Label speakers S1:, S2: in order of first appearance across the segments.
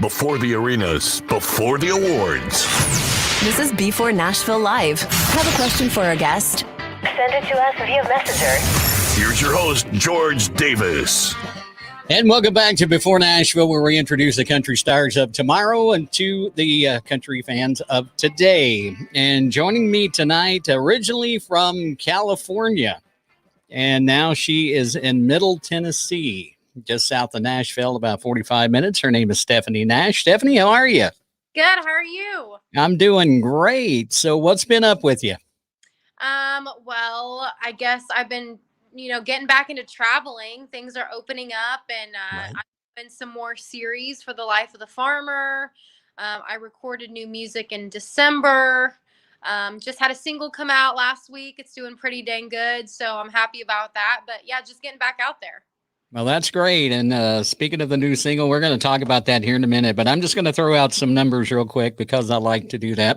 S1: before the arenas, before the awards.
S2: This is b4Nashville Live. Have a question for our guest?
S3: Send it to us via Messenger.
S1: Here's your host, George Davis.
S4: And welcome back to Before Nashville, where we introduce the country stars of tomorrow and to the country fans of today. And joining me tonight, originally from California, and now she is in Middle Tennessee, just south of Nashville, about 45 minutes. Her name is Stephanie Nash. Stephanie, how are you?
S5: Good. How are you?
S4: I'm doing great. So what's been up with you?
S5: Well, I guess I've been, getting back into traveling. Things are opening up, and
S4: Right.
S5: I'm doing some more series for the Life of the Farmer. I recorded new music in December. Just had a single come out last week. It's doing pretty dang good, so I'm happy about that. But yeah, just getting back out there.
S4: Well, that's great. And speaking of the new single, we're going to talk about that here in a minute, but I'm just going to throw out some numbers real quick because I like to do that.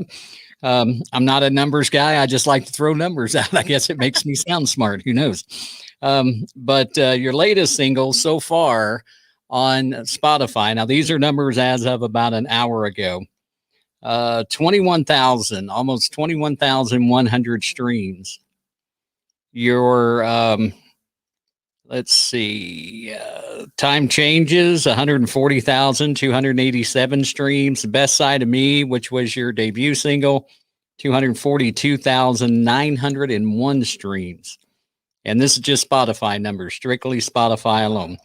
S4: I'm not a numbers guy. I just like to throw numbers out. I guess it makes me sound smart. Who knows? But your latest single so far on Spotify. Now, these are numbers as of about an hour ago. 21,000, almost 21,100 streams. Your, let's see, Time Changes, 140,287 streams. The Best Side of Me, which was your debut single, 242,901 streams. And this is just Spotify numbers, strictly Spotify alone.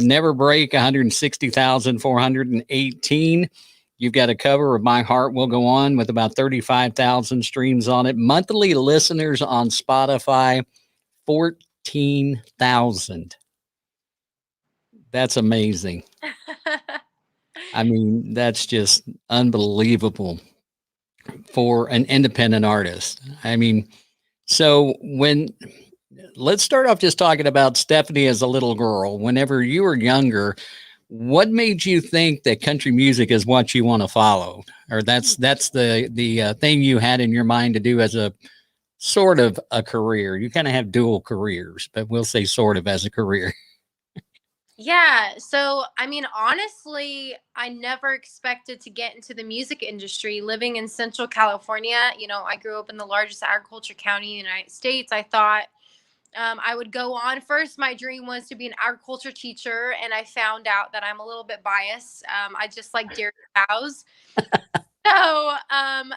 S4: Never Break, 160,418. You've got a cover of My Heart Will Go On with about 35,000 streams on it. Monthly listeners on Spotify, 14,000. That's amazing. I mean, that's just unbelievable for an independent artist. I mean, so let's start off just talking about Stephanie as a little girl. Whenever you were younger, what made you think that country music is what you want to follow? Or that's the thing you had in your mind to do as a sort of a career? You kind of have dual careers, but we'll say sort of as a career.
S5: Yeah. So, honestly, I never expected to get into the music industry. Living in Central California, I grew up in the largest agriculture county in the United States. I thought I would go on. First, my dream was to be an agriculture teacher, and I found out that I'm a little bit biased. I just like dairy cows. So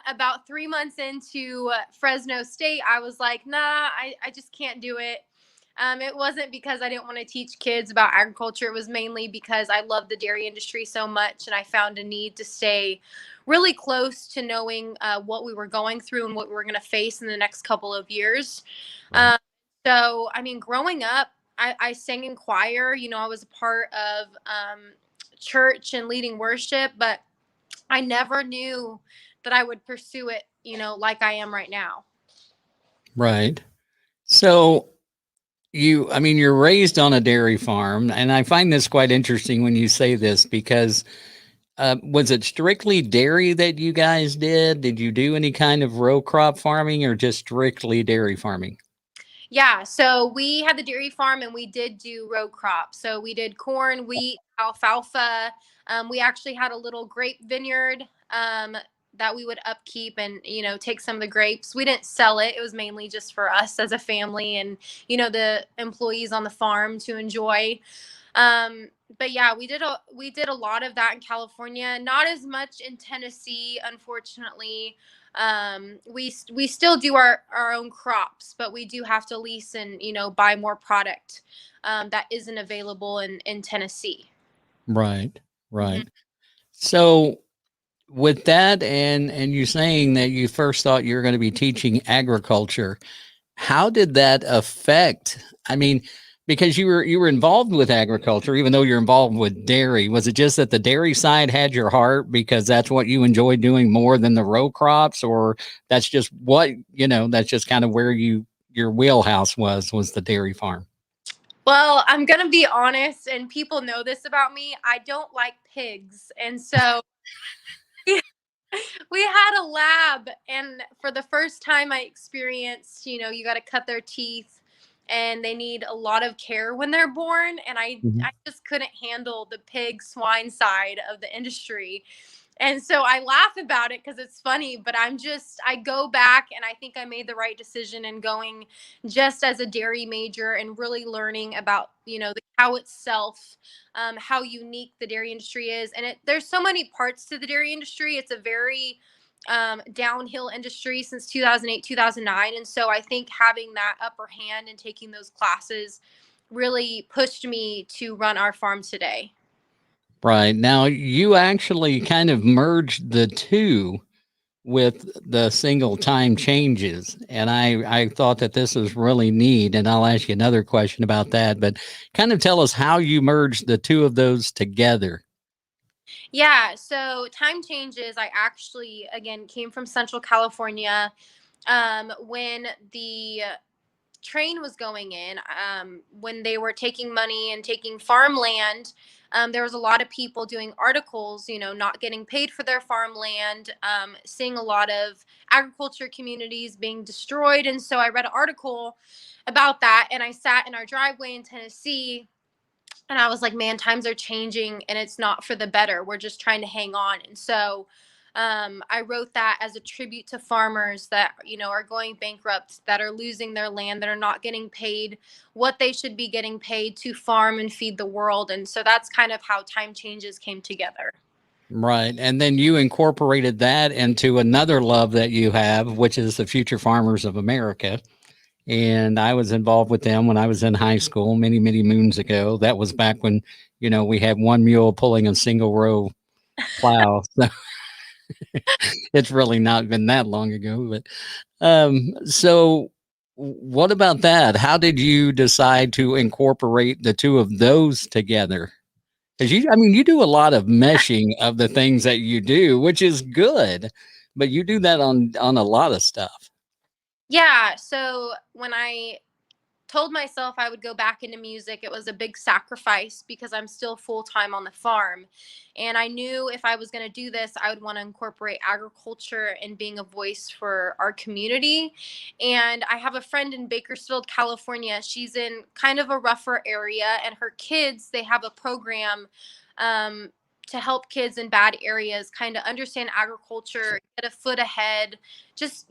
S5: about 3 months into Fresno State, I was like, nah, I just can't do it. It wasn't because I didn't want to teach kids about agriculture. It was mainly because I love the dairy industry so much, and I found a need to stay really close to knowing what we were going through and what we were going to face in the next couple of years.
S4: Right.
S5: So, growing up, I sang in choir. I was a part of church and leading worship, but I never knew that I would pursue it, like I am right now.
S4: Right. So you're raised on a dairy farm, and I find this quite interesting when you say this because was it strictly dairy that you guys did? Did you do any kind of row crop farming or just strictly dairy farming?
S5: Yeah, so we had the dairy farm and we did do row crops. So we did corn, wheat, alfalfa. We actually had a little grape vineyard that we would upkeep and, take some of the grapes. We didn't sell it. It was mainly just for us as a family and, the employees on the farm to enjoy. But yeah, we did a lot of that in California, not as much in Tennessee, unfortunately. We still do our own crops, but we do have to lease and, buy more product that isn't available in Tennessee.
S4: Right. Right. So with that and you saying that you first thought you were going to be teaching agriculture, how did that affect? I mean, because you were involved with agriculture, even though you're involved with dairy, was it just that the dairy side had your heart because that's what you enjoyed doing more than the row crops, or that's just what, that's just kind of where your wheelhouse was the dairy farm?
S5: Well, I'm going to be honest, and people know this about me. I don't like pigs. And so we had a lab, and for the first time I experienced, you got to cut their teeth and they need a lot of care when they're born. And
S4: Mhm.
S5: I just couldn't handle the pig swine side of the industry. And so I laugh about it because it's funny, but I go back and I think I made the right decision in going just as a dairy major and really learning about, the cow itself, how unique the dairy industry is. And there's so many parts to the dairy industry. It's a very downhill industry since 2008, 2009. And so I think having that upper hand and taking those classes really pushed me to run our farm today.
S4: Right. Now, you actually kind of merged the two with the single time changes. And I thought that this is really neat. And I'll ask you another question about that, but kind of tell us how you merged the two of those together.
S5: Yeah, so time changes. I actually, again, came from Central California. When the train was going in, when they were taking money and taking farmland, there was a lot of people doing articles, not getting paid for their farmland, seeing a lot of agriculture communities being destroyed. And so I read an article about that, and I sat in our driveway in Tennessee, and I was like, man, times are changing and it's not for the better. We're just trying to hang on. And so I wrote that as a tribute to farmers that, are going bankrupt, that are losing their land, that are not getting paid what they should be getting paid to farm and feed the world. And so that's kind of how Time Changes came together.
S4: Right. And then you incorporated that into another love that you have, which is the Future Farmers of America. And I was involved with them when I was in high school many, many moons ago. That was back when, we had one mule pulling a single row plow. So it's really not been that long ago. But so what about that? How did you decide to incorporate the two of those together? Because you do a lot of meshing of the things that you do, which is good, but you do that on a lot of stuff.
S5: Yeah. So when I told myself I would go back into music, it was a big sacrifice because I'm still full time on the farm. And I knew if I was going to do this, I would want to incorporate agriculture and being a voice for our community. And I have a friend in Bakersfield, California. She's in kind of a rougher area, and her kids, they have a program. To help kids in bad areas kind of understand agriculture, get a foot ahead, just,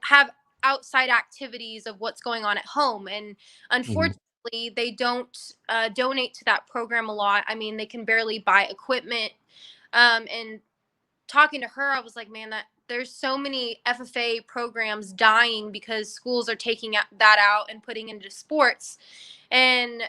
S5: have outside activities of what's going on at home. And
S4: Mhm.
S5: unfortunately, they don't donate to that program a lot. I mean, they can barely buy equipment. And talking to her, I was like, man, that there's so many FFA programs dying because schools are taking that out and putting into sports. And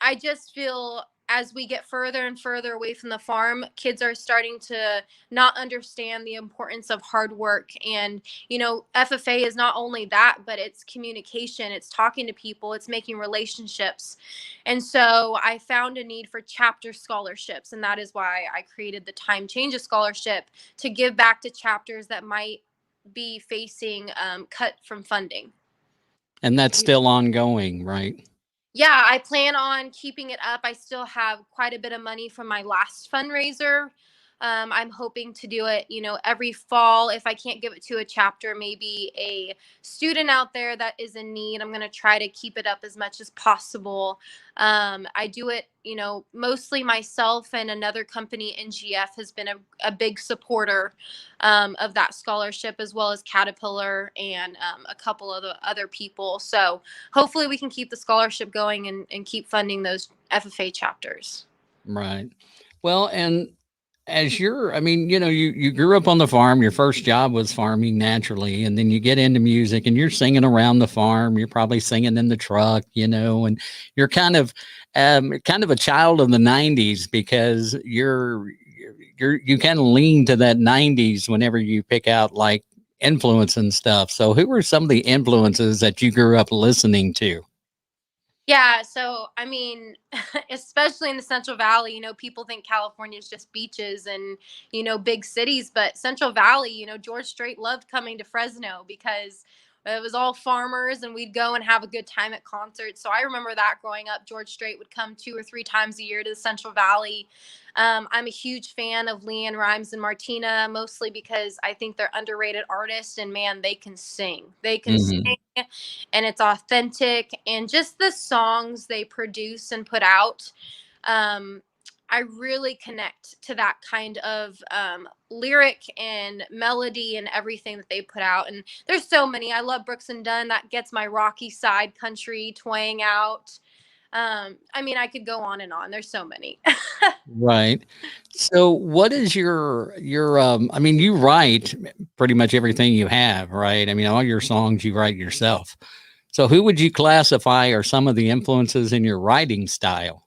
S5: I just feel as we get further and further away from the farm, kids are starting to not understand the importance of hard work. And, FFA is not only that, but it's communication, it's talking to people, it's making relationships. And so I found a need for chapter scholarships. And that is why I created the Time Changes Scholarship to give back to chapters that might be facing cut from funding.
S4: And that's still ongoing, right?
S5: Yeah, I plan on keeping it up. I still have quite a bit of money from my last fundraiser. I'm hoping to do it, every fall. If I can't give it to a chapter, maybe a student out there that is in need. I'm going to try to keep it up as much as possible. I do it, mostly myself, and another company, NGF, has been a big supporter of that scholarship, as well as Caterpillar and a couple of the other people. So hopefully we can keep the scholarship going and keep funding those FFA chapters.
S4: Right. Well, and as you grew up on the farm. Your first job was farming naturally, and then you get into music and you're singing around the farm. You're probably singing in the truck, and you're kind of a child of the 90s because you kind of lean to that 90s whenever you pick out like influence and stuff. So who were some of the influences that you grew up listening to?
S5: Yeah, so I mean, especially in the Central Valley, people think California is just beaches and, big cities, but Central Valley, George Strait loved coming to Fresno because It was all farmers, and we'd go and have a good time at concerts. So I remember that growing up. George Strait would come 2 or 3 times a year to the Central Valley. I'm a huge fan of Leanne Rimes and Martina, mostly because I think they're underrated artists, and man, they can sing. They can
S4: Mhm.
S5: sing, and it's authentic, and just the songs they produce and put out. Um, I really connect to that kind of lyric and melody and everything that they put out. And there's so many. I love Brooks and Dunn. That gets my rocky side country twang out. I mean, I could go on and on. There's so many.
S4: Right. So what is I mean, you write pretty much everything you have, right? I mean, all your songs you write yourself. So who would you classify are some of the influences in your writing style?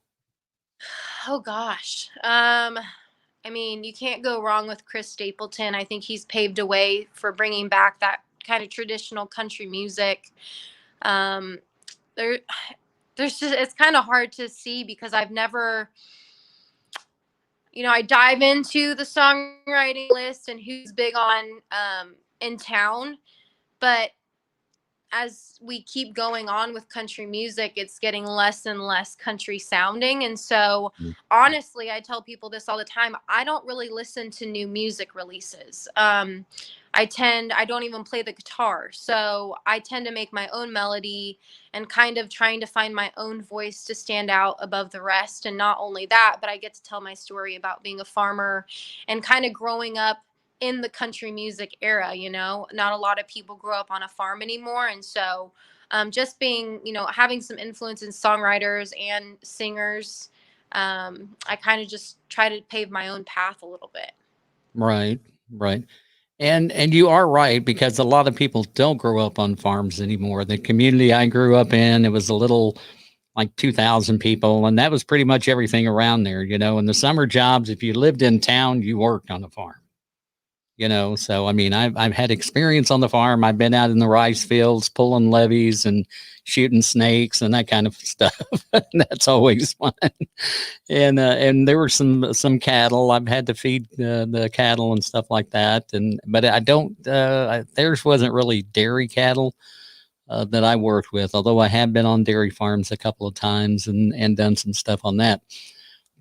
S5: Oh gosh. I mean, you can't go wrong with Chris Stapleton. I think he's paved a way for bringing back that kind of traditional country music. Um, there, there's just, it's kind of hard to see because I've never, I dive into the songwriting list and who's big on in town, but as we keep going on with country music, it's getting less and less country sounding. And so,
S4: Mm.
S5: honestly, I tell people this all the time. I don't really listen to new music releases. I don't even play the guitar. So I tend to make my own melody and kind of trying to find my own voice to stand out above the rest. And not only that, but I get to tell my story about being a farmer and kind of growing up in the country music era. Not a lot of people grow up on a farm anymore. And so just being, having some influence in songwriters and singers, I kind of just try to pave my own path a little bit.
S4: Right. Right. And you are right because a lot of people don't grow up on farms anymore. The community I grew up in, it was a little like 2,000 people, and that was pretty much everything around there, And the summer jobs, if you lived in town, you worked on a farm. So I mean, I've had experience on the farm. I've been out in the rice fields pulling levees and shooting snakes and that kind of stuff. That's always fun. And there were some cattle. I've had to feed the cattle and stuff like that. But I don't. Theirs wasn't really dairy cattle that I worked with, although I have been on dairy farms a couple of times and done some stuff on that.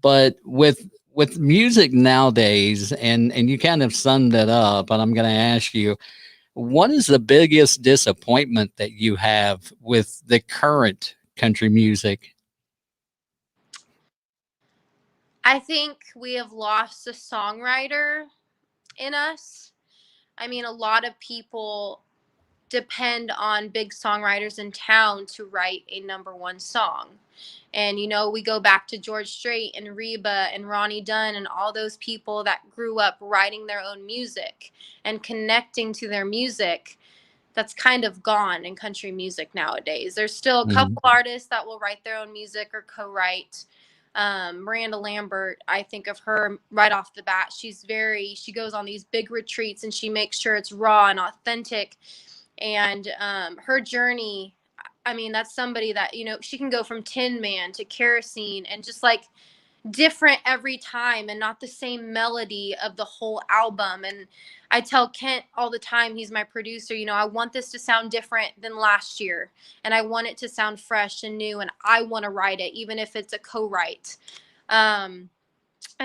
S4: But with music nowadays, and you kind of summed it up, and I'm going to ask you, what is the biggest disappointment that you have with the current country music?
S5: I think we have lost a songwriter in us. I mean, a lot of people depend on big songwriters in town to write a number one song. And, we go back to George Strait and Reba and Ronnie Dunn and all those people that grew up writing their own music and connecting to their music. That's kind of gone in country music nowadays. There's still a couple artists that will write their own music or co-write. Miranda Lambert, I think of her right off the bat. She goes on these big retreats and she makes sure it's raw and authentic. And her journey, I mean, that's somebody that, she can go from Tin Man to Kerosene and just like different every time and not the same melody of the whole album. And I tell Kent all the time, he's my producer, I want this to sound different than last year. And I want it to sound fresh and new. And I want to write it, even if it's a co-write. And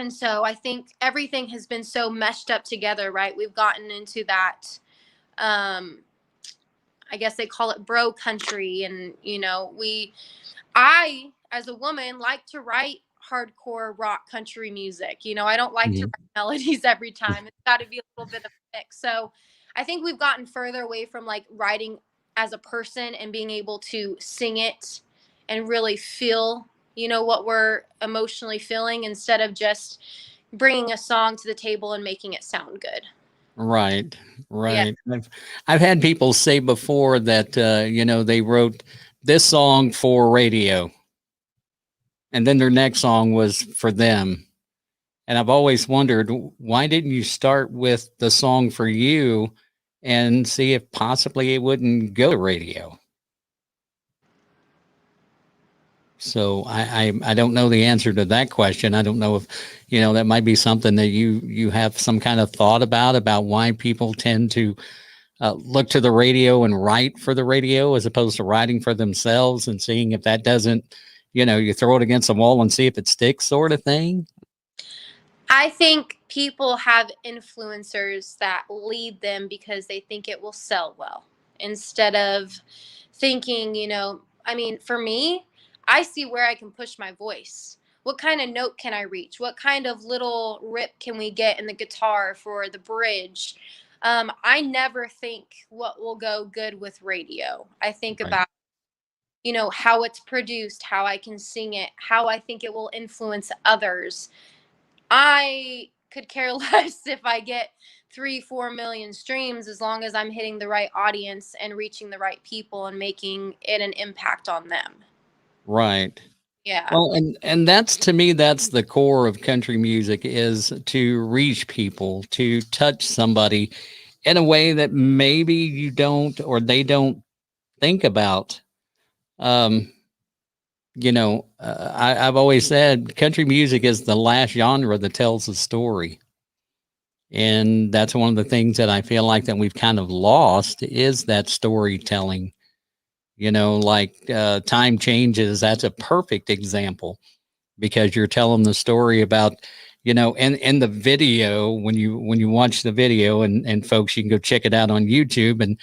S5: so I think everything has been so meshed up together, right? We've gotten into that, I guess they call it bro country. And, I, as a woman, like to write hardcore rock country music. I don't like to write melodies every time. It's got to be a little bit of a mix. So I think we've gotten further away from like writing as a person and being able to sing it and really feel, what we're emotionally feeling instead of just bringing a song to the table and making it sound good.
S4: Right,
S5: Yeah.
S4: right. I've had people say before that they wrote this song for radio, and then their next song was for them. And I've always wondered, why didn't you start with the song for you and see if possibly it wouldn't go to radio? So I don't know the answer to that question. I don't know if, that might be something that you have some kind of thought about why people tend to look to the radio and write for the radio as opposed to writing for themselves and seeing if that doesn't, you throw it against the wall and see if it sticks, sort of thing?
S5: I think people have influencers that lead them because they think it will sell well instead of thinking, I mean, for me, I see where I can push my voice. What kind of note can I reach? What kind of little rip can we get in the guitar for the bridge? I never think what will go good with radio. I think
S4: Right.
S5: about, how it's produced, how I can sing it, how I think it will influence others. I could care less if I get 3, 4 million streams as long as I'm hitting the right audience and reaching the right people and making it an impact on them.
S4: Right.
S5: Yeah.
S4: Well, and that's, to me, that's the core of country music, is to reach people, to touch somebody in a way that maybe you don't, or they don't think about. Um, I've always said country music is the last genre that tells a story. And that's one of the things that I feel like that we've kind of lost, is that storytelling. Time Changes, that's a perfect example, because you're telling the story about, in the video, when you watch the video, and folks, you can go check it out on YouTube,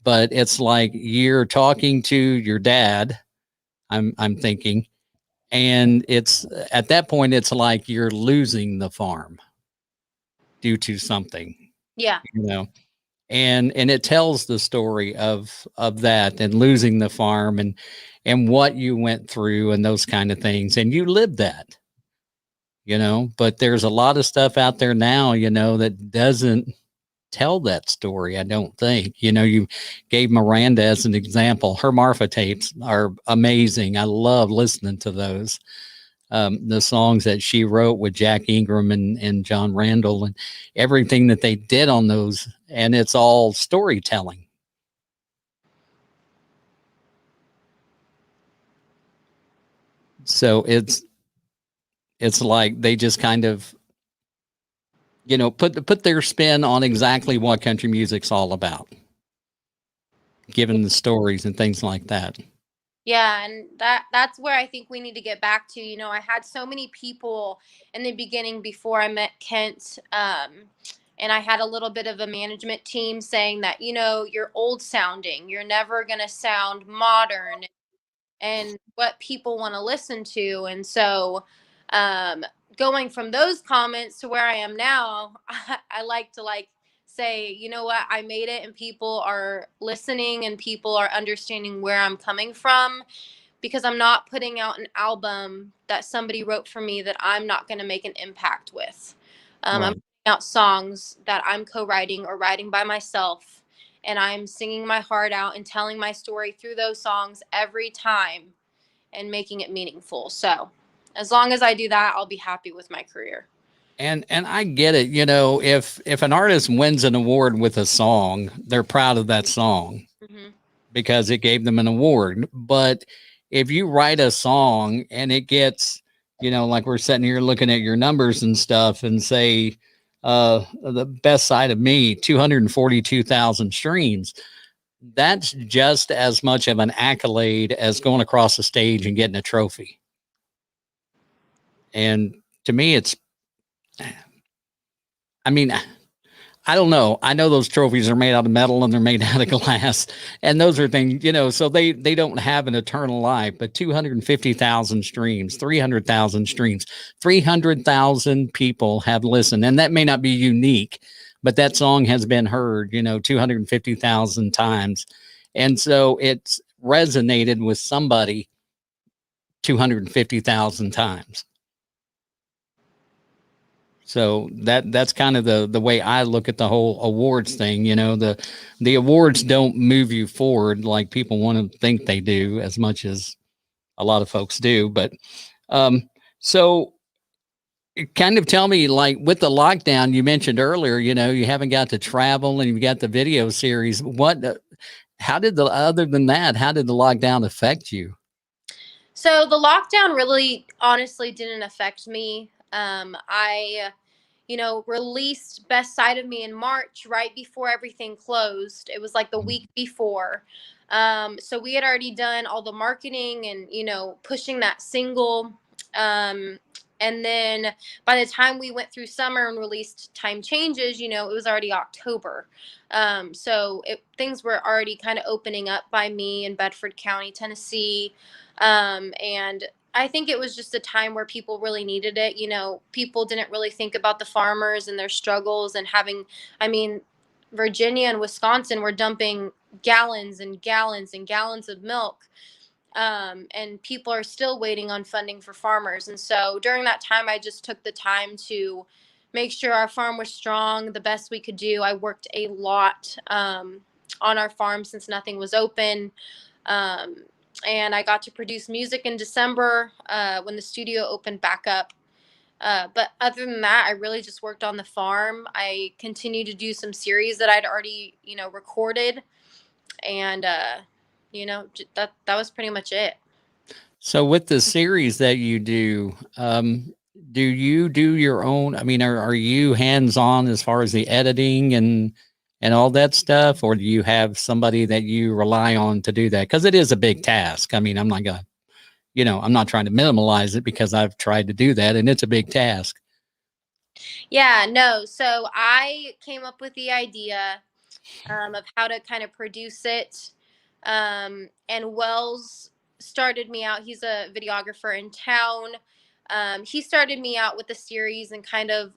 S4: but it's like you're talking to your dad, I'm thinking, and it's at that point, it's like you're losing the farm due to something,
S5: Yeah.
S4: and it tells the story of that, and losing the farm, and what you went through, and those kind of things, and you lived that, but there's a lot of stuff out there now, that doesn't tell that story, I don't think. You gave Miranda as an example. Her Marfa tapes are amazing. I love listening to those. The songs that she wrote with Jack Ingram and John Randall, and everything that they did on those, and it's all storytelling. So it's like they just kind of, put their spin on exactly what country music's all about, given the stories and things like that.
S5: Yeah, and that's where I think we need to get back to. I had so many people in the beginning before I met Kent, and I had a little bit of a management team saying that, you're old sounding, you're never going to sound modern and what people want to listen to. And so, going from those comments to where I am now, I like to say, you know what, I made it, and people are listening and people are understanding where I'm coming from, because I'm not putting out an album that somebody wrote for me that I'm not going to make an impact with. I'm
S4: Right.
S5: putting out songs that I'm co-writing or writing by myself, and I'm singing my heart out and telling my story through those songs every time and making it meaningful. So as long as I do that, I'll be happy with my career.
S4: And I get it. If an artist wins an award with a song, they're proud of that song,
S5: Mm-hmm.
S4: because it gave them an award. But if you write a song and it gets, like we're sitting here looking at your numbers and stuff, and say, the best side of me, 242,000 streams, that's just as much of an accolade as going across the stage and getting a trophy. And to me, I mean, I don't know. I know those trophies are made out of metal and they're made out of glass, and those are things, so they don't have an eternal life. But 250,000 streams, 300,000 streams, 300,000 people have listened, and that may not be unique, but that song has been heard, 250,000 times, and so it's resonated with somebody 250,000 times. So that's kind of the way I look at the whole awards thing. The awards don't move you forward like people want to think they do, as much as a lot of folks do. But so kind of tell me, like, with the lockdown you mentioned earlier, you haven't got to travel and you've got the video series. How did other than that, how did the lockdown affect you?
S5: So the lockdown really honestly didn't affect me. I released Best Side of Me in March, right before everything closed. It was like the week before. So we had already done all the marketing and, pushing that single. And then by the time we went through summer and released Time Changes, it was already October. So things were already kind of opening up by me in Bedford County, Tennessee. And I think it was just a time where people really needed it. People didn't really think about the farmers and their struggles and Virginia and Wisconsin were dumping gallons and gallons and gallons of milk. And people are still waiting on funding for farmers. And so during that time, I just took the time to make sure our farm was strong, the best we could do. I worked a lot on our farm since nothing was open. And I got to produce music in December when the studio opened back up. But other than that, I really just worked on the farm. I continued to do some series that I'd already, recorded. And, that was pretty much it.
S4: So with the series that you do you do your own? I mean, are you hands on as far as the editing and all that stuff, or do you have somebody that you rely on to do that? Because it is a big task. I mean, I'm not gonna, I'm not trying to minimize it because I've tried to do that, and it's a big task.
S5: Yeah, no. So I came up with the idea of how to kind of produce it. And Wells started me out. He's a videographer in town. He started me out with the series and kind of,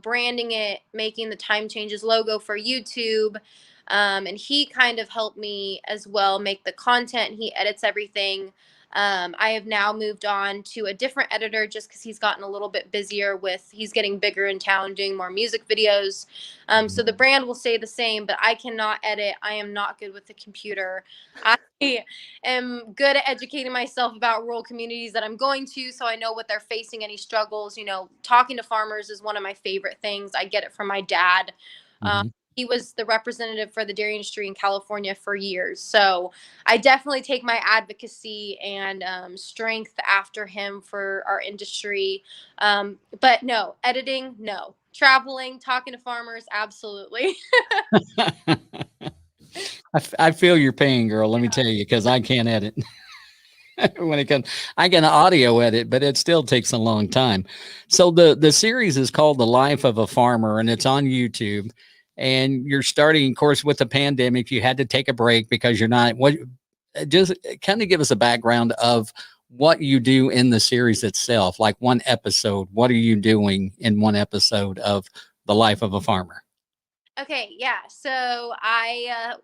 S5: branding it, making the Time Changes logo for YouTube. And he kind of helped me as well make the content. He edits everything. I have now moved on to a different editor just because he's gotten a little bit busier he's getting bigger in town, doing more music videos. So the brand will stay the same, but I cannot edit. I am not good with the computer. I am good at educating myself about rural communities that I'm going to, so I know what they're facing, any struggles. Talking to farmers is one of my favorite things. I get it from my dad.
S4: Mhm.
S5: He was the representative for the dairy industry in California for years. So I definitely take my advocacy and strength after him for our industry. But no, editing, no. Traveling, talking to farmers, absolutely.
S4: I feel your pain, girl. Let me tell you, because I can't edit. When it comes, I can audio edit, but it still takes a long time. So the series is called The Life of a Farmer, and it's on YouTube. And you're starting, of course, with the pandemic. You had to take a break because you're not. What? Just kind of give us a background of what you do in the series itself, like one episode. What are you doing in one episode of The Life of a Farmer?
S5: Okay, yeah. So I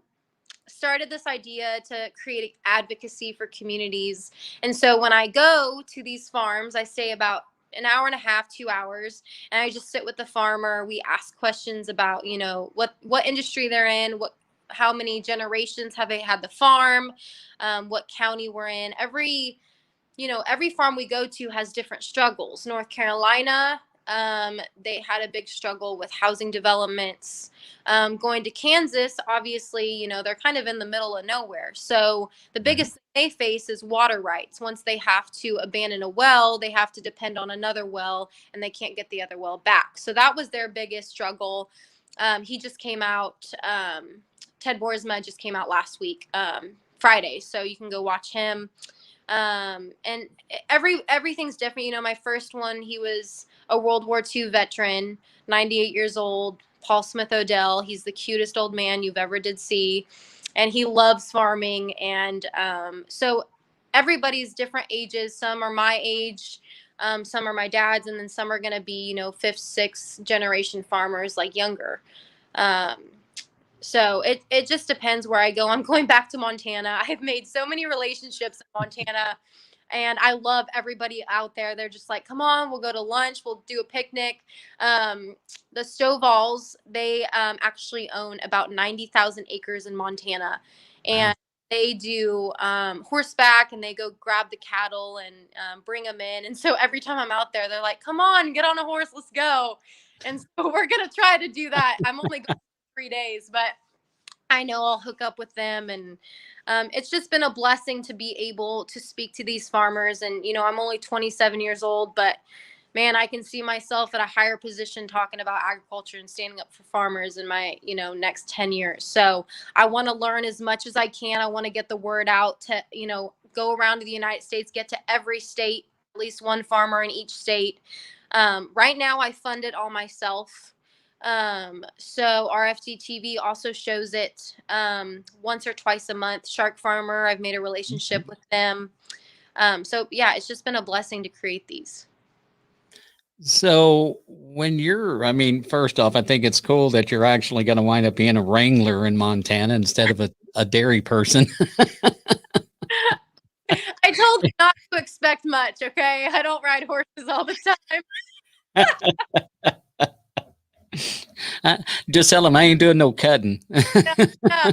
S5: started this idea to create advocacy for communities. And so when I go to these farms, I stay about an hour and a half, 2 hours, and I just sit with the farmer. We ask questions about, what industry they're in, how many generations have they had the farm, what county we're in. Every farm we go to has different struggles. North Carolina, they had a big struggle with housing developments. Going to Kansas, obviously, they're kind of in the middle of nowhere. So the biggest thing they face is water rights. Once they have to abandon a well, they have to depend on another well, and they can't get the other well back. So that was their biggest struggle. He just came out. Ted Boersma just came out last week, Friday. So you can go watch him. And everything's different. My first one, he was a World War II veteran, 98 years old, Paul Smith Odell. He's the cutest old man you've ever did see, and he loves farming. And so everybody's different ages. Some are my age, some are my dad's, and then some are going to be, fifth, sixth generation farmers, like younger. So it just depends where I go. I'm going back to Montana. I've made so many relationships in Montana, and I love everybody out there. They're just like, come on, we'll go to lunch, we'll do a picnic. The Stovall's, they actually own about 90,000 acres in Montana, and they do horseback, and they go grab the cattle and bring them in. And so every time I'm out there, they're like, come on, get on a horse, let's go. And so we're going to try to do that. I'm only going 3 days, but I know I'll hook up with them. And it's just been a blessing to be able to speak to these farmers. And, I'm only 27 years old, but man, I can see myself at a higher position talking about agriculture and standing up for farmers in my, next 10 years. So I want to learn as much as I can. I want to get the word out to, go around to the United States, get to every state, at least one farmer in each state. Right now I fund it all myself. So RFD TV also shows it once or twice a month. Shark Farmer, I've made a relationship with them. So yeah, it's just been a blessing to create these.
S4: So when I mean, first off, I think it's cool that you're actually going to wind up being a wrangler in Montana instead of a dairy person.
S5: I told you not to expect much. Okay. I don't ride horses all the time.
S4: Just tell them I ain't doing no cutting.
S5: No.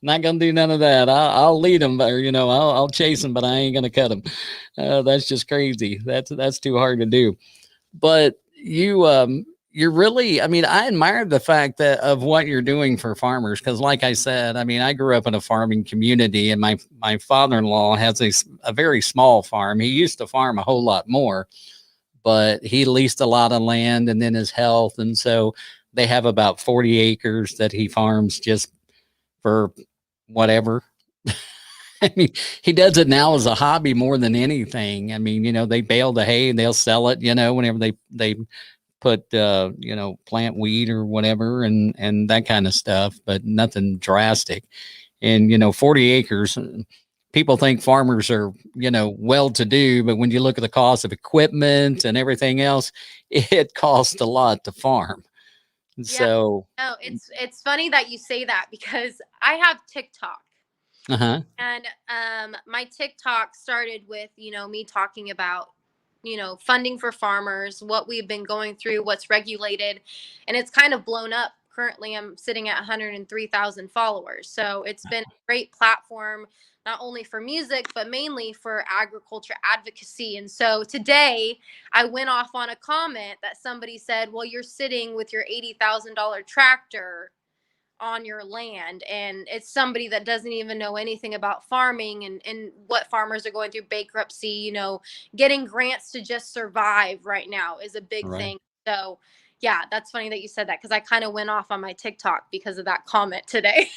S4: Not gonna do none of that. I'll lead them, or I'll chase them, but I ain't gonna cut them. That's just crazy. That's too hard to do. But you're really. I mean, I admire the fact that of what you're doing for farmers, because, like I said, I mean, I grew up in a farming community, and my father-in-law has a very small farm. He used to farm a whole lot more, but he leased a lot of land, and then his health, and so they have about 40 acres that he farms just for whatever. I mean, he does it now as a hobby more than anything. I mean, they bale the hay and they'll sell it, whenever they put, plant weed or whatever and that kind of stuff, but nothing drastic. And, 40 acres, people think farmers are, well to do, but when you look at the cost of equipment and everything else, it costs a lot to farm.
S5: Yeah.
S4: So
S5: no, it's funny that you say that because I have TikTok. And my TikTok started with, me talking about, funding for farmers, what we've been going through, what's regulated, and it's kind of blown up. Currently, I'm sitting at 103,000 followers. So it's been a great platform, not only for music, but mainly for agriculture advocacy. And so today I went off on a comment that somebody said, well, you're sitting with your $80,000 tractor on your land, and it's somebody that doesn't even know anything about farming and what farmers are going through, bankruptcy, getting grants to just survive right now is a big thing. So yeah, that's funny that you said that because I kind of went off on my TikTok because of that comment today.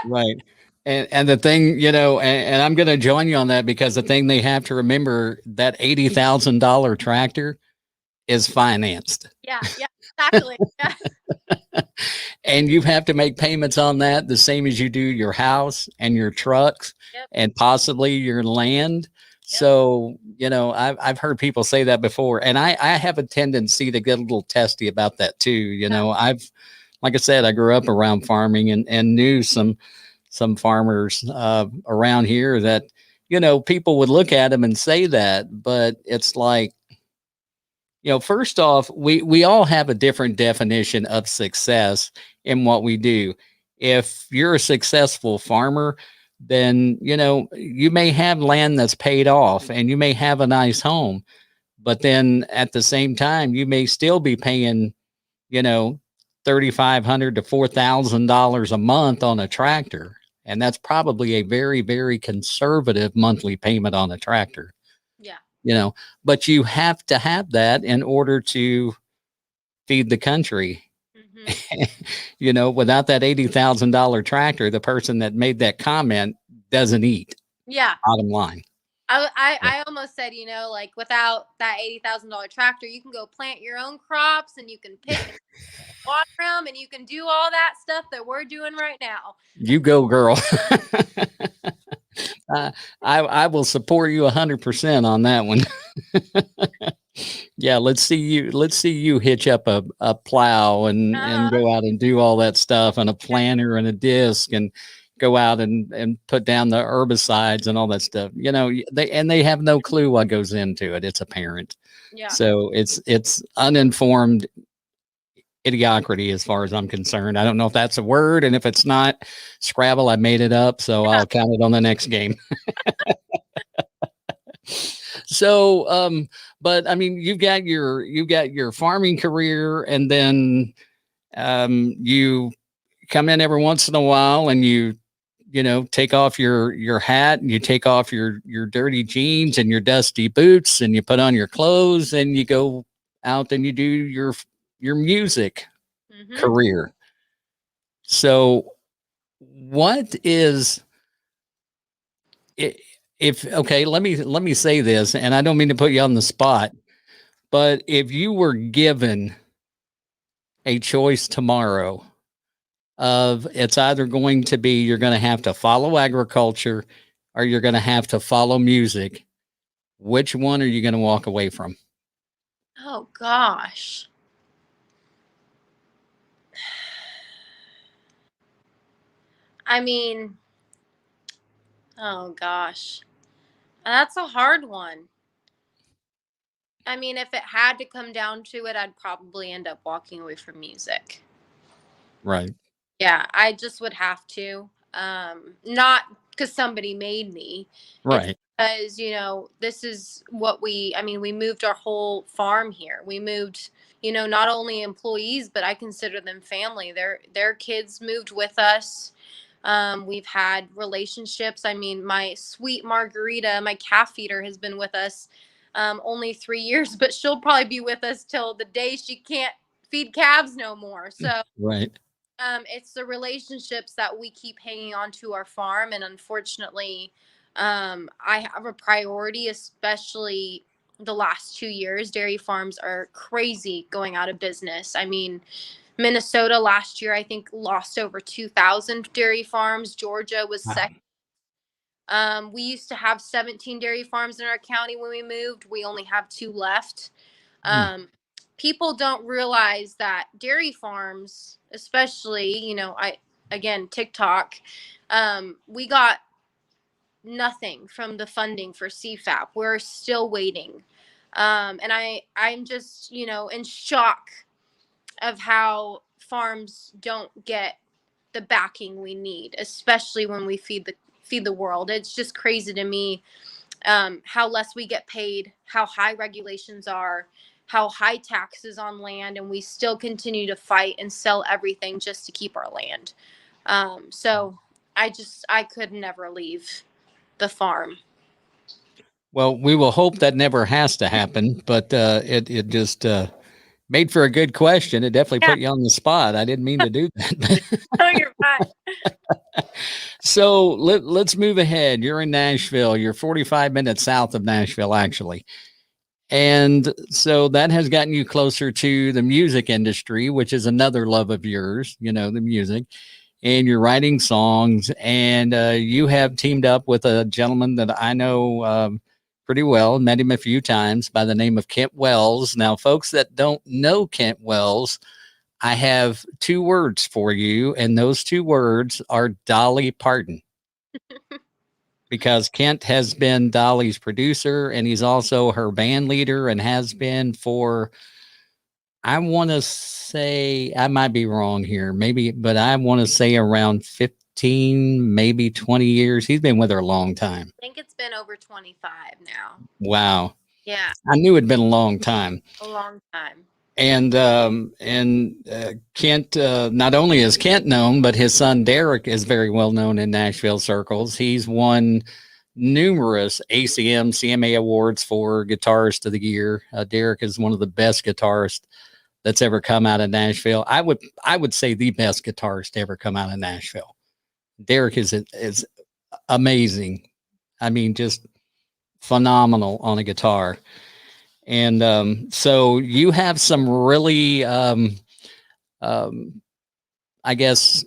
S4: Right. And the thing, and I'm going to join you on that, because the thing they have to remember, that $80,000 tractor is financed.
S5: Yeah, exactly. Yeah.
S4: And you have to make payments on that the same as you do your house and your trucks. Yep. And possibly your land. Yep. So, I've heard people say that before, and I have a tendency to get a little testy about that too. Like I said, I grew up around farming and knew some farmers around here that, people would look at them and say that, but it's like, first off, we all have a different definition of success in what we do. If you're a successful farmer, then, you may have land that's paid off and you may have a nice home, but then at the same time, you may still be paying, $3,500 to $4,000 a month on a tractor. And that's probably a very, very conservative monthly payment on a tractor. Yeah. But you have to have that in order to feed the country. Mm-hmm. Without that $80,000 tractor, the person that made that comment doesn't eat. Yeah. Bottom line.
S5: I almost said, like without that $80,000 tractor, you can go plant your own crops and you can pick water them and you can do all that stuff that we're doing right now.
S4: You go, girl. I will support you 100% on that one. Yeah, let's see you hitch up a plow and go out and do all that stuff, and a planter and a disc, and go out and put down the herbicides and all that stuff. They have no clue what goes into it. It's apparent. Yeah. So it's uninformed idiocracy as far as I'm concerned. I don't know if that's a word, and if it's not, Scrabble, I made it up, so I'll count it on the next game. So, but I mean, you've got your farming career, and then you come in every once in a while and you take off your hat and you take off your dirty jeans and your dusty boots and you put on your clothes and you go out and you do your music career. So what is if okay, let me say this, and I don't mean to put you on the spot, but if you were given a choice tomorrow of it's either going to be you're going to have to follow agriculture or you're going to have to follow music, which one are you going to walk away from?
S5: Oh gosh. I mean, oh gosh. That's a hard one. I mean, if it had to come down to it, I'd probably end up walking away from music.
S4: Right.
S5: Yeah, I just would have to. Not because somebody made me. It's
S4: Right.
S5: because, this is what we moved our whole farm here. We moved, not only employees, but I consider them family. Their kids moved with us. We've had relationships. I mean, my sweet Margarita, my calf feeder, has been with us only 3 years, but she'll probably be with us till the day she can't feed calves no more. So
S4: Right.
S5: it's the relationships that we keep hanging on to our farm. And unfortunately, I have a priority, especially the last 2 years. Dairy farms are crazy going out of business. I mean, Minnesota last year, I think, lost over 2,000 dairy farms. Georgia was second. We used to have 17 dairy farms in our county when we moved. We only have 2 left. People don't realize that dairy farms, especially, TikTok, we got nothing from the funding for CFAP. We're still waiting. And I'm just, in shock of how farms don't get the backing we need, especially when we feed the world. It's just crazy to me how less we get paid, how high regulations are, how high taxes on land, and we still continue to fight and sell everything just to keep our land. So I could never leave the farm.
S4: Well, we will hope that never has to happen, but it just made for a good question. It definitely
S5: Yeah.
S4: put you on the spot. I didn't mean to do that.
S5: Oh, you're fine.
S4: So let's move ahead. You're in Nashville. You're 45 minutes south of Nashville, actually. And so that has gotten you closer to the music industry, which is another love of yours, the music. And you're writing songs. And you have teamed up with a gentleman that I know pretty well, met him a few times, by the name of Kent Wells. Now, folks that don't know Kent Wells, I have 2 words for you, and those 2 words are Dolly Parton. Because Kent has been Dolly's producer, and he's also her band leader and has been for, I want to say, I might be wrong here, maybe, but I want to say around 15, maybe 20 years. He's been with her a long time.
S5: I think it's been over 25 now.
S4: Wow.
S5: Yeah,
S4: I knew it'd been a long time.
S5: a long time.
S4: And Kent, not only is Kent known, but his son Derek is very well known in Nashville circles. He's won numerous ACM, CMA awards for Guitarist of the Year. Derek is one of the best guitarists that's ever come out of Nashville. I would say the best guitarist to ever come out of Nashville. Derek is amazing. I mean, just phenomenal on a guitar. And so you have some really, I guess,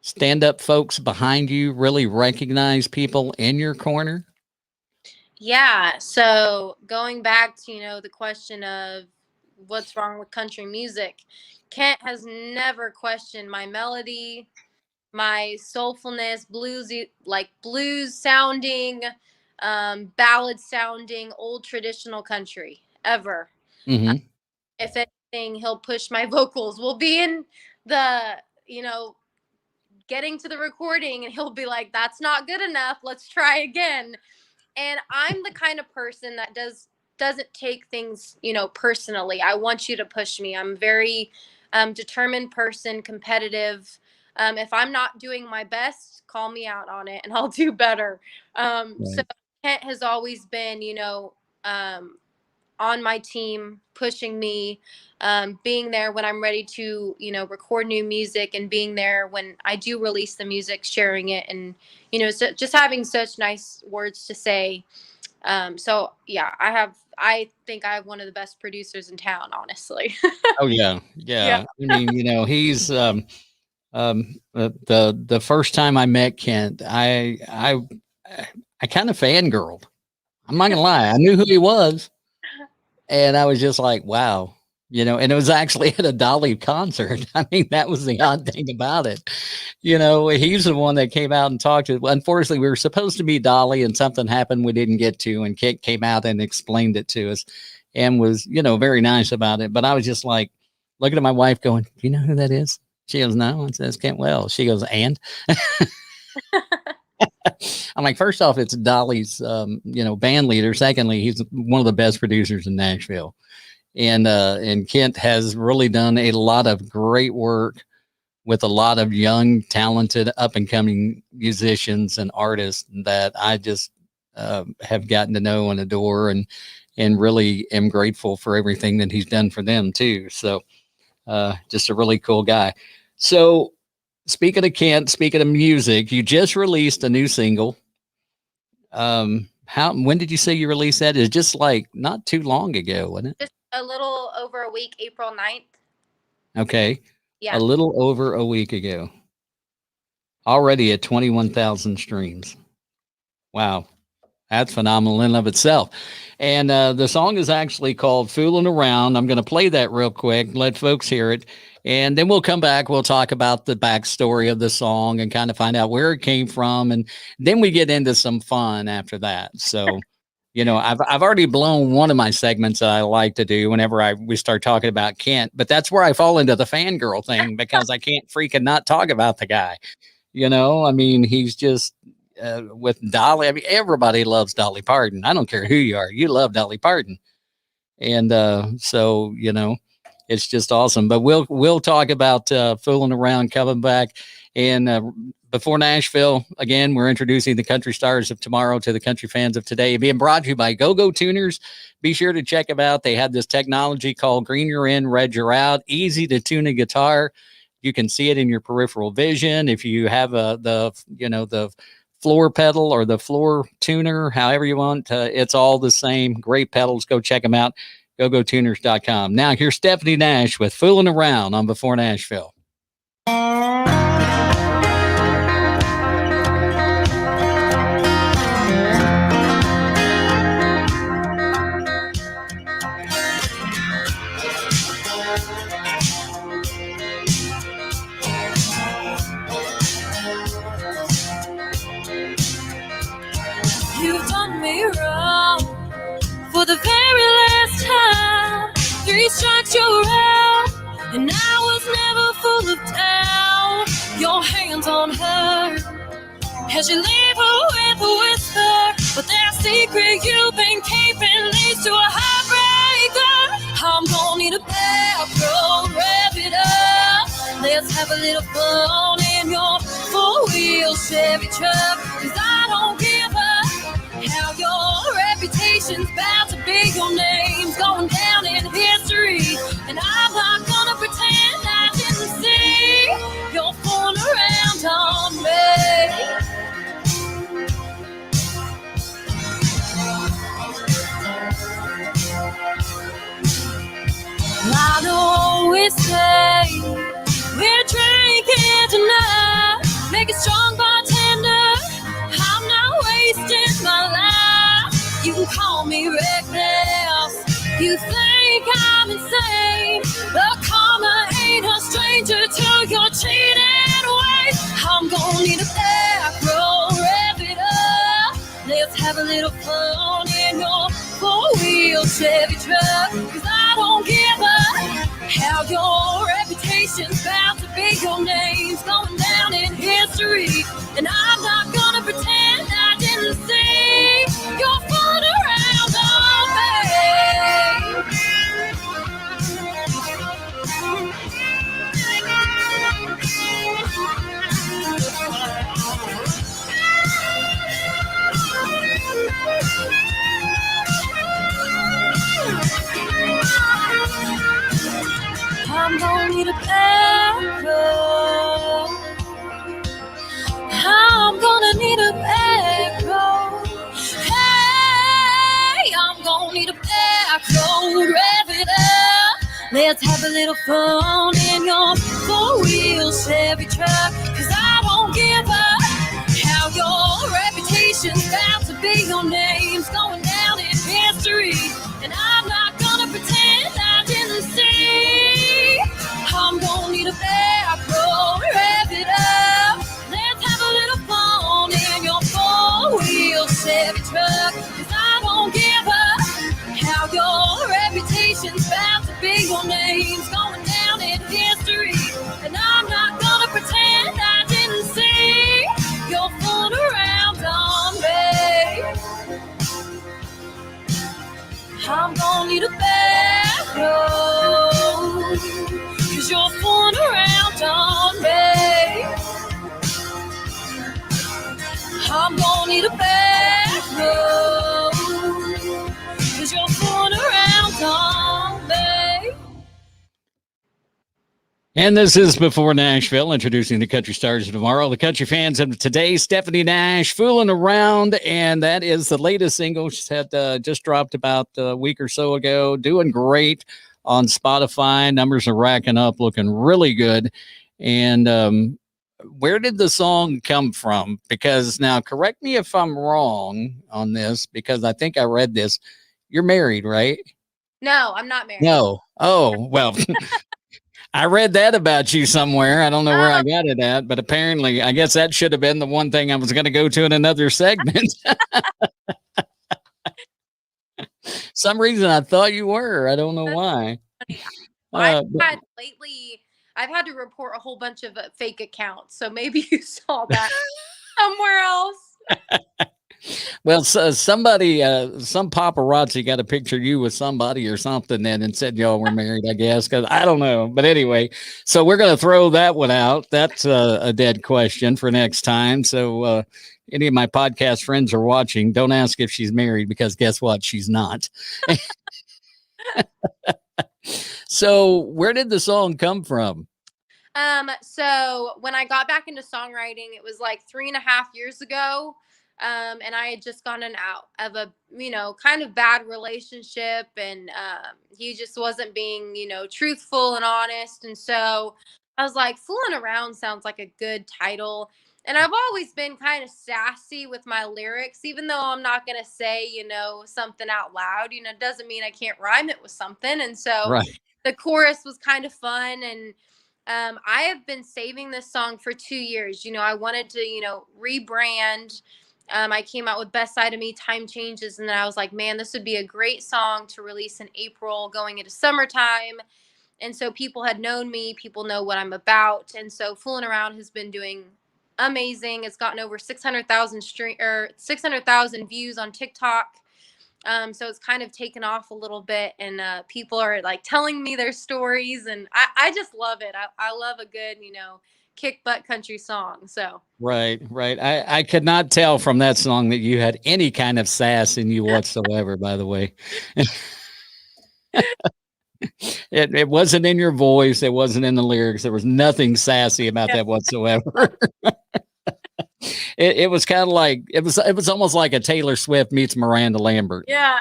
S4: stand-up folks behind you, really recognize people in your corner.
S5: Yeah. So going back to, the question of what's wrong with country music, Kent has never questioned my melody, my soulfulness, bluesy, like blues sounding, ballad sounding, old traditional country ever.
S4: Mm-hmm.
S5: If anything, he'll push my vocals. We'll be in the, getting to the recording, and he'll be like, "That's not good enough. Let's try again." And I'm the kind of person that doesn't take things, personally. I want you to push me. I'm very determined person, competitive. If I'm not doing my best, call me out on it and I'll do better. So
S4: Right.
S5: Kent has always been, on my team, pushing me, being there when I'm ready to, record new music, and being there when I do release the music, sharing it, and, just having such nice words to say. So yeah, I think I have one of the best producers in town, honestly.
S4: Oh yeah,
S5: Yeah.
S4: yeah. I mean, he's the first time I met Kent, I kind of fangirled. I'm not gonna lie. I knew who he was, and I was just like, wow. And it was actually at a Dolly concert. I mean, that was the odd thing about it. He's the one that came out and talked to. Unfortunately, we were supposed to be Dolly, and something happened we didn't get to. And Kent came out and explained it to us, and was very nice about it. But I was just like looking at my wife, going, "Do you know who that is?" She goes, "No." I says, "Kent Wells." She goes, "And." I'm like, first off, it's Dolly's, band leader. Secondly, he's one of the best producers in Nashville. And Kent has really done a lot of great work with a lot of young, talented, up and coming musicians and artists that I just have gotten to know and adore, and really am grateful for everything that he's done for them too. So just a really cool guy. So speaking of Kent, speaking of music, you just released a new single. When did you say you released that? It's just like not too long ago, wasn't it?
S5: Just a little over a week, April 9th.
S4: Okay.
S5: Yeah.
S4: A little over a week ago. Already at 21,000 streams. Wow. That's phenomenal in and of itself. And the song is actually called Fooling Around. I'm going to play that real quick, let folks hear it. And then we'll come back. We'll talk about the backstory of the song and kind of find out where it came from. And then we get into some fun after that. So, I've already blown one of my segments that I like to do whenever we start talking about Kent, but that's where I fall into the fangirl thing because I can't freaking not talk about the guy. I mean, he's just with Dolly. I mean, everybody loves Dolly Parton. I don't care who you are. You love Dolly Parton. And so, it's just awesome. But we'll talk about fooling around, coming back. And before Nashville, again, we're introducing the country stars of tomorrow to the country fans of today. Being brought to you by Go-Go Tuners. Be sure to check them out. They have this technology called Green You're In, Red You're Out. Easy to tune a guitar. You can see it in your peripheral vision. If you have the floor pedal or the floor tuner, however you want, it's all the same. Great pedals. Go check them out. GoGoTuners.com. Now here's Stephanie Nash with Fooling Around on Before Nashville.
S6: You've done me wrong for the very last time. 3 strikes you're out, and I was never full of doubt. Your hands on her as you leave her with a whisper, but that secret you've been keeping leads to a heartbreaker. I'm gonna need a back road, wrap it up. Let's have a little fun in your 4-wheel Chevy truck, 'cause I don't give up. How your reputation's about to be, your name's going down in history, and I'm not gonna pretend I didn't see you're fooling around on me. I always say we're drinking tonight, make it strong, bartender. I'm not wasting my life. You can call me reckless. You think I'm insane, but karma ain't a stranger to your cheating ways. I'm gonna need a back row, wrap it up. Let's have a little fun in your 4-wheel Chevy truck, 'cause I don't give up. How your reputation's about to be, your name's going down in history, and I'm not gonna pretend I didn't see you're fooling around on me. I'm gonna need a back road. I'm gonna need a back road. Hey, I'm gonna need a back road. Rev it up. Let's have a little fun in your four-wheel Chevy truck. Cause I won't give up. How your reputation's bound to be, your name's going down in history. And I'm not gonna pretend I didn't see. I'm gonna need a back road. Rev it up. Let's have a little fun in your four-wheel Chevy truck. Cause I won't give up. How your reputation's bound to be, your name's going down in history. And I'm not gonna pretend I didn't see. You're fooling around on me. I'm gonna need a back road. Cause you're fooling around on me. I'm gonna need a back road. Cause you're fooling around on me.
S4: And this is Before Nashville, introducing the country stars of tomorrow. The country fans of today, Stephanie Nash, Fooling Around, and that is the latest single. She had just dropped about a week or so ago. Doing great on Spotify. Numbers are racking up, looking really good. And where did the song come from? Because now, correct me if I'm wrong on this, because I think I read this. You're married, right?
S5: No, I'm not married.
S4: No. Oh, well. I read that about you somewhere. I don't know where I got it at, but apparently, I guess that should have been the one thing I was going to go to in another segment. Some reason I thought you were. I don't know why.
S5: I've had to report a whole bunch of fake accounts, so maybe you saw that somewhere else.
S4: Well, so somebody, some paparazzi got a picture of you with somebody or something and said y'all were married, I guess, because I don't know. But anyway, so we're going to throw that one out. That's a dead question for next time. So any of my podcast friends are watching, don't ask if she's married, because guess what? She's not. So where did the song come from?
S5: So when I got back into songwriting, it was like 3.5 years ago. And I had just gotten out of a, kind of bad relationship, and he just wasn't being, truthful and honest. And so I was like, Fooling Around sounds like a good title. And I've always been kind of sassy with my lyrics, even though I'm not going to say, something out loud, it doesn't mean I can't rhyme it with something. And so the chorus was kind of fun. And I have been saving this song for 2 years. I wanted to, rebrand. I came out with Best Side of Me, Time Changes. And then I was like, man, this would be a great song to release in April going into summertime. And so people had known me, people know what I'm about. And so Fooling Around has been doing amazing. It's gotten over 600,000 views on TikTok. So it's kind of taken off a little bit, and people are like telling me their stories, and I just love it. I love a good, kick butt country song. So
S4: right. I could not tell from that song that you had any kind of sass in you whatsoever, by the way. It wasn't in your voice, it wasn't in the lyrics, there was nothing sassy about that whatsoever. It was kind of like it was almost like a Taylor Swift meets Miranda Lambert.
S5: Yeah.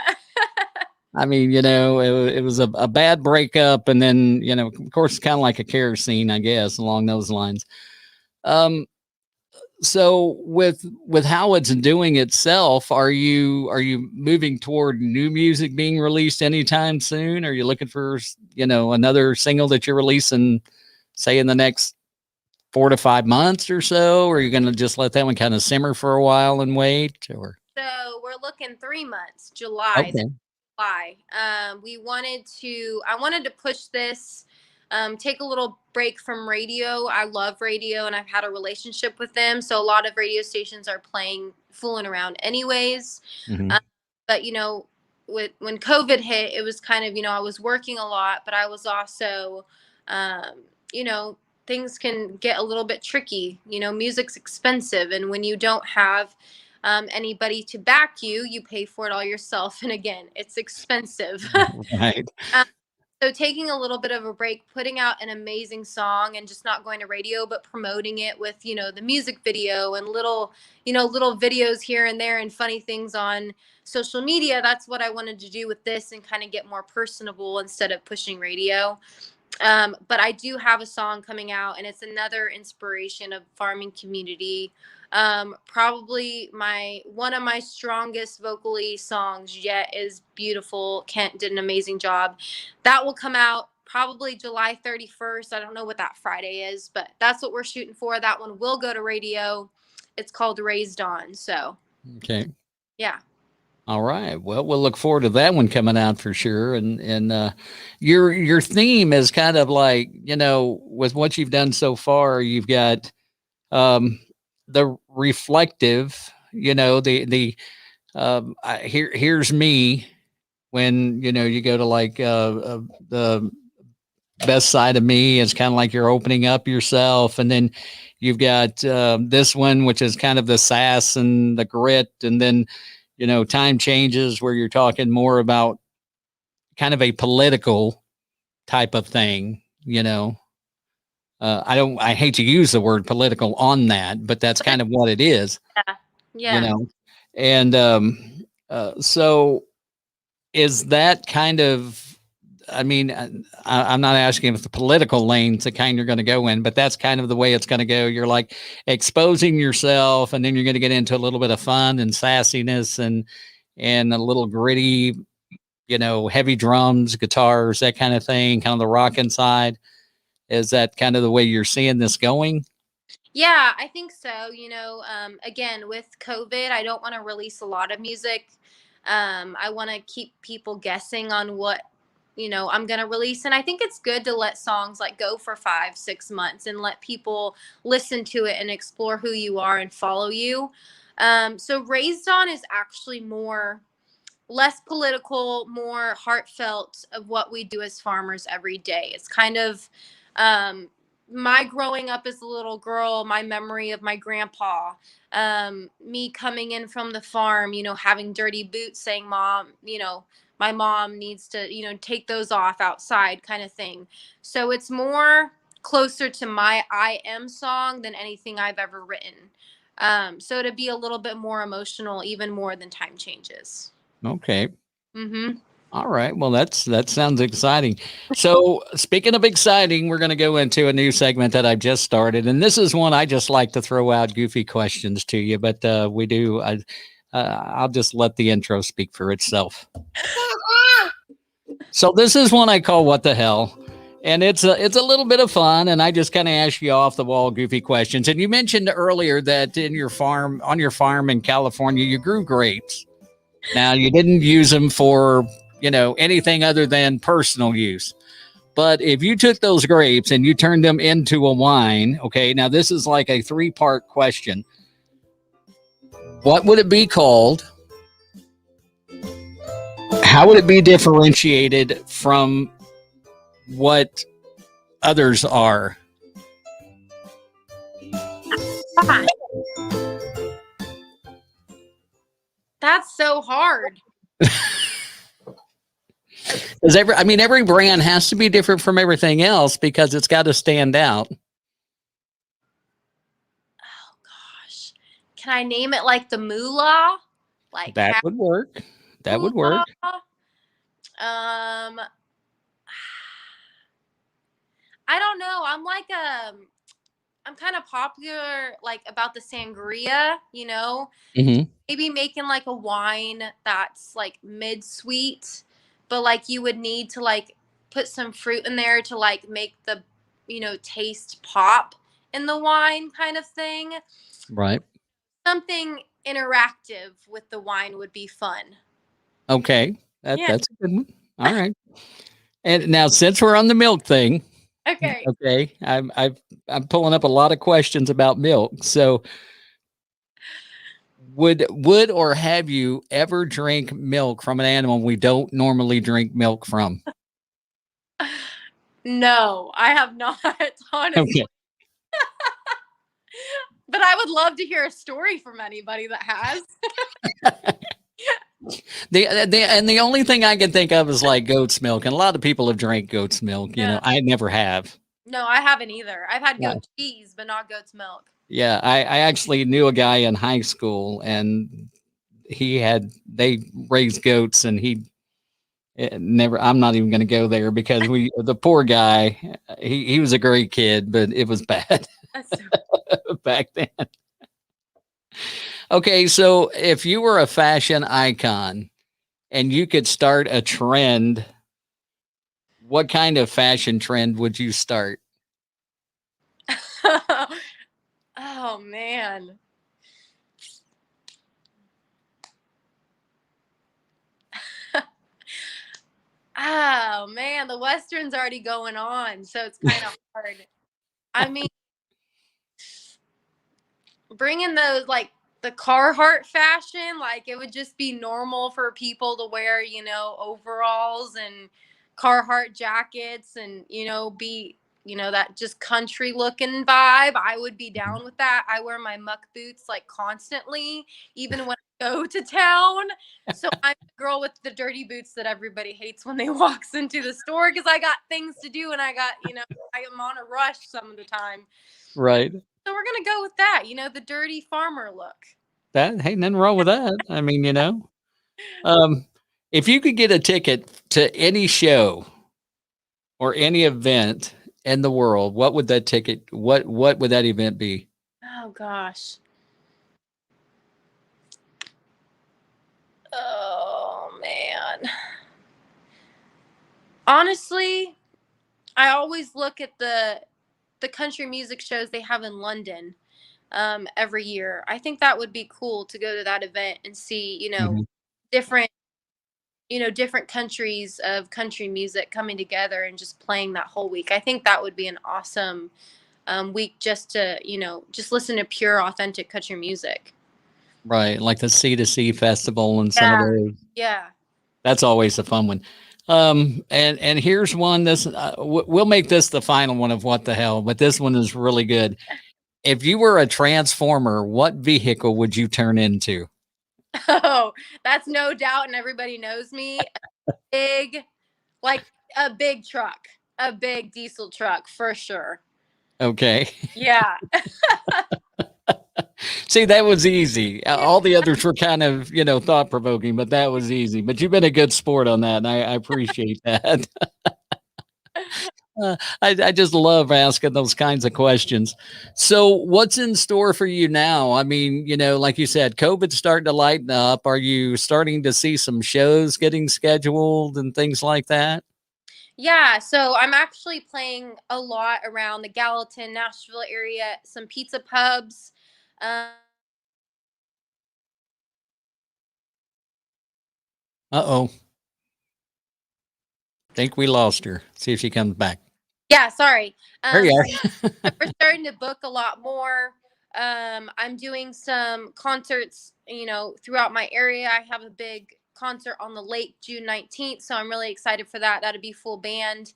S4: I mean, it was a bad breakup, and then, of course, kind of like a kerosene, I guess, along those lines. So with how it's doing itself, are you moving toward new music being released anytime soon? Are you looking for, another single that you're releasing, say, in the next 4 to 5 months or so? Or are you going to just let that one kind of simmer for a while and wait? Or
S5: so we're looking 3 months, July.
S4: Okay.
S5: I wanted to push this, take a little break from radio. I love radio, and I've had a relationship with them. So a lot of radio stations are playing Fooling Around anyways.
S4: Mm-hmm.
S5: But, when COVID hit, it was kind of, I was working a lot, but I was also, things can get a little bit tricky. Music's expensive. And when you don't have anybody to back you, you pay for it all yourself. And again, it's expensive.
S4: Right.
S5: So taking a little bit of a break, putting out an amazing song and just not going to radio, but promoting it with, the music video and little videos here and there and funny things on social media. That's what I wanted to do with this and kind of get more personable instead of pushing radio. But I do have a song coming out, and it's another inspiration of farming community. Probably one of my strongest vocally songs yet is Beautiful. Kent did an amazing job. That will come out probably July 31st. I don't know what that Friday is, but that's what we're shooting for. That one will go to radio. It's called Raised On. So,
S4: Okay.
S5: yeah.
S4: All right. Well, we'll look forward to that one coming out for sure. And your theme is kind of like, with what you've done so far, you've got the reflective, here's me when, you go to like the best side of me. It's kind of like you're opening up yourself. And then you've got this one, which is kind of the sass and the grit. And then, time changes where you're talking more about kind of a political type of thing, I hate to use the word political on that, but that's kind of what it is.
S5: Yeah.
S4: And so is that kind of, I'm not asking if the political lane's the kind you're going to go in, but that's kind of the way it's going to go. You're like exposing yourself, and then you're going to get into a little bit of fun and sassiness and a little gritty, heavy drums, guitars, that kind of thing, kind of the rockin' side. Is that kind of the way you're seeing this going?
S5: Yeah, I think so. Again, with COVID, I don't want to release a lot of music. I want to keep people guessing on what, I'm going to release. And I think it's good to let songs like go for 5-6 months and let people listen to it and explore who you are and follow you. So Raised On is actually less political, more heartfelt of what we do as farmers every day. It's kind of my growing up as a little girl, my memory of my grandpa, me coming in from the farm, having dirty boots, saying, Mom, my mom needs to, take those off outside kind of thing. So it's more closer to my I Am song than anything I've ever written. So to be a little bit more emotional, even more than Time Changes.
S4: Okay.
S5: Mm-hmm.
S4: All right. Well, that sounds exciting. So speaking of exciting, we're going to go into a new segment that I've just started. And this is one I just like to throw out goofy questions to you, but we do. I'll just let the intro speak for itself. So this is one I call What the Hell. And it's a little bit of fun. And I just kind of ask you off the wall goofy questions. And you mentioned earlier that on your farm in California, you grew grapes. Now, you didn't use them for, anything other than personal use. But if you took those grapes and you turned them into a wine, okay, now this is like a 3-part question. What would it be called? How would it be differentiated from what others are?
S5: That's so hard.
S4: Because every brand has to be different from everything else because it's got to stand out.
S5: Oh gosh, can I name it like the moolah? Like
S4: that would work. That would work.
S5: I don't know. I'm kind of popular like about the sangria,
S4: Mm-hmm.
S5: Maybe making like a wine that's like mid-sweet, but like you would need to like put some fruit in there to like make the, taste pop in the wine kind of thing.
S4: Right.
S5: Something interactive with the wine would be fun.
S4: Okay. That's a good one. All right. And now since we're on the milk thing. Okay. I'm pulling up a lot of questions about milk. So would or have you ever drank milk from an animal we don't normally drink milk from?
S5: No, I have not, honestly.
S4: Okay.
S5: But I would love to hear a story from anybody that has.
S4: The only thing I can think of is like goat's milk, and a lot of people have drank goat's milk. You know, I never have.
S5: No, I haven't either. I've had
S4: Yeah.
S5: goat cheese, but not goat's milk.
S4: Yeah, I actually knew a guy in high school, and they raised goats, and he never. I'm not even going to go there because the poor guy, he was a great kid, but it was bad
S5: That's so
S4: back then. Okay, so if you were a fashion icon and you could start a trend, what kind of fashion trend would you start?
S5: Oh man. Oh man, the Western's already going on, so it's kind of hard. I mean, bringing those like the Carhartt fashion, like it would just be normal for people to wear, overalls and Carhartt jackets and, be, that just country looking vibe. I would be down with that. I wear my muck boots like constantly, even when I go to town. So I'm the girl with the dirty boots that everybody hates when they walks into the store because I got things to do and I got, I am on a rush some of the time.
S4: Right.
S5: So we're gonna go with that, the dirty farmer look.
S4: That ain't nothing wrong with that. I mean, if you could get a ticket to any show or any event in the world, what would that ticket? What would that event be?
S5: Oh gosh. Oh man. Honestly, I always look at the country music shows they have in London every year. I think that would be cool to go to that event and see,
S4: Mhm.
S5: different different countries of country music coming together and just playing that whole week. I think that would be an awesome week just to, just listen to pure authentic country music.
S4: Right, like the C2C festival and some of
S5: Yeah.
S4: those.
S5: Yeah.
S4: That's always a fun one. And here's one. This we'll make this the final one of what the hell, but this one is really good. If you were a transformer, what vehicle would you turn into?
S5: Oh, that's no doubt, and everybody knows me. Big, like a big truck, a big diesel truck for sure.
S4: Okay.
S5: Yeah.
S4: See, that was easy. All the others were kind of, thought provoking, but that was easy. But you've been a good sport on that, and I appreciate that. I just love asking those kinds of questions. So, what's in store for you now? I mean, like you said, COVID's starting to lighten up. Are you starting to see some shows getting scheduled and things like that?
S5: Yeah, so I'm actually playing a lot around the Gallatin, Nashville area, some pizza pubs. Um,
S4: Uh-oh. Think we lost her. See if she comes back.
S5: yeah, sorry.
S4: There you are.
S5: We're starting to book a lot more. I'm doing some concerts, throughout my area. I have a big concert on the lake June 19th, so I'm really excited for that. That'll be full band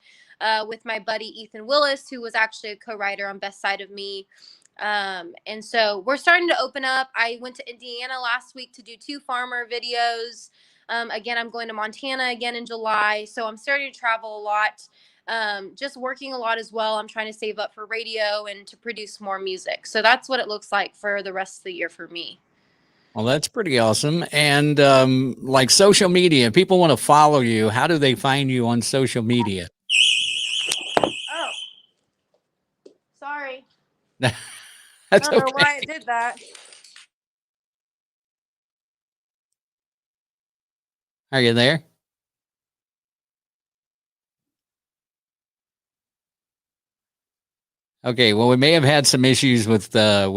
S5: with my buddy Ethan Willis, who was actually a co-writer on Best Side of Me. And so we're starting to open up. I went to Indiana last week to do 2 farmer videos. Again, I'm going to Montana again in July. So I'm starting to travel a lot. Just working a lot as well. I'm trying to save up for radio and to produce more music. So that's what it looks like for the rest of the year for me.
S4: Well, that's pretty awesome. And like social media, people want to follow you. How do they find you on social media?
S5: Oh, sorry.
S4: That's
S5: I don't know
S4: okay.
S5: why I did that.
S4: Are you there? Okay, well, we may have had some issues with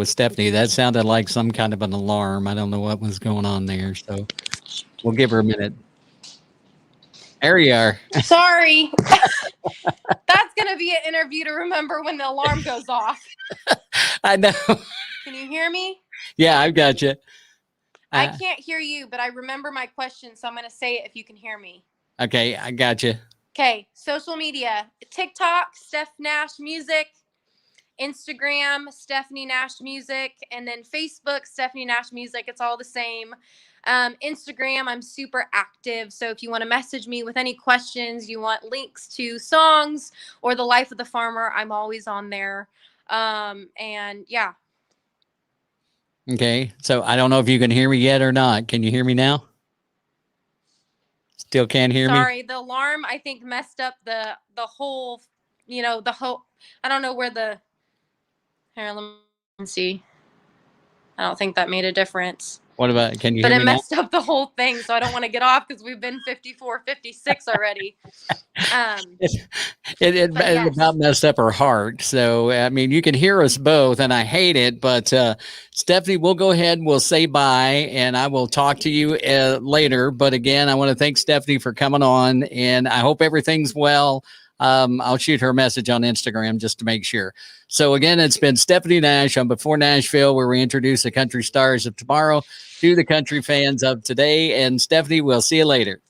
S4: Stephanie. That sounded like some kind of an alarm. I don't know what was going on there, so we'll give her a minute. There you are.
S5: Sorry. That's going to be an interview to remember when the alarm goes off.
S4: I know.
S5: Can you hear me?
S4: Yeah, I've got you.
S5: I can't hear you, but I remember my question, so I'm going to say it if you can hear me.
S4: Okay, I got you.
S5: Okay, social media, TikTok, Steph Nash Music, Instagram, Stephanie Nash Music, and then Facebook, Stephanie Nash Music. It's all the same. Instagram, I'm super active. So if you want to message me with any questions, you want links to songs or the life of the farmer, I'm always on there. And yeah.
S4: Okay. So I don't know if you can hear me yet or not. Can you hear me now? Still can't hear me?
S5: Sorry, the alarm I think messed up the whole, the whole. I don't know where the. Here, let me see. I don't think that made a difference.
S4: What about, can you
S5: But
S4: hear
S5: it
S4: me now?
S5: messed up the whole thing, so I don't want to get off because we've been 54, 56 already.
S4: It
S5: yes.
S4: about messed up her heart. So, I mean, you can hear us both, and I hate it. But Stephanie, we'll go ahead and we'll say bye, and I will talk to you later. But again, I want to thank Stephanie for coming on, and I hope everything's well. I'll shoot her a message on Instagram just to make sure. So again, it's been Stephanie Nash on Before Nashville, where we introduce the country stars of tomorrow to the country fans of today. And Stephanie, we'll see you later.